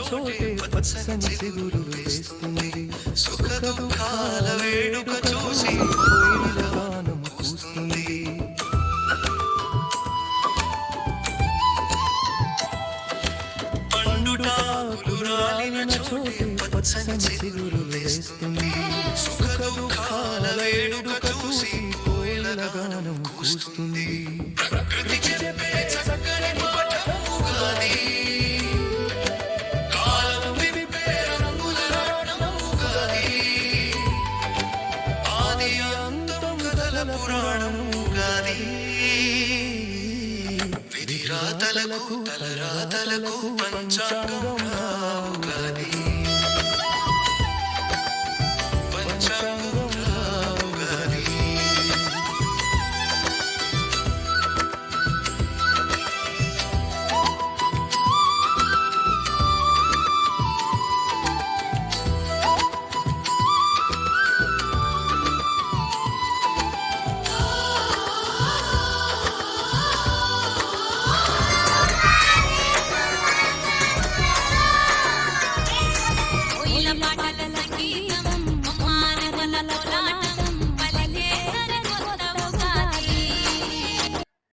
చోటే పచ్చని చిగురులు వేస్తుంది సుఖ దుఃఖాల వేడుక చూసి కోయిల గానం కూస్తుంది పండుటాకులు రాలిన చోటే పచ్చని చిగురులు వేస్తుంది సుఖ దుఃఖాల వేడుక చూసి కోయిల గానం కూస్తుంది ప్రకృతికి చెప్పే చక్కని పాఠముగాది కాలం విప్పే రంగుల రాట్నముగాది ఆది అంతం కథల పురాణముగాది విధిరాతలకు తలరాతలకు పంచాంగం ఉగాది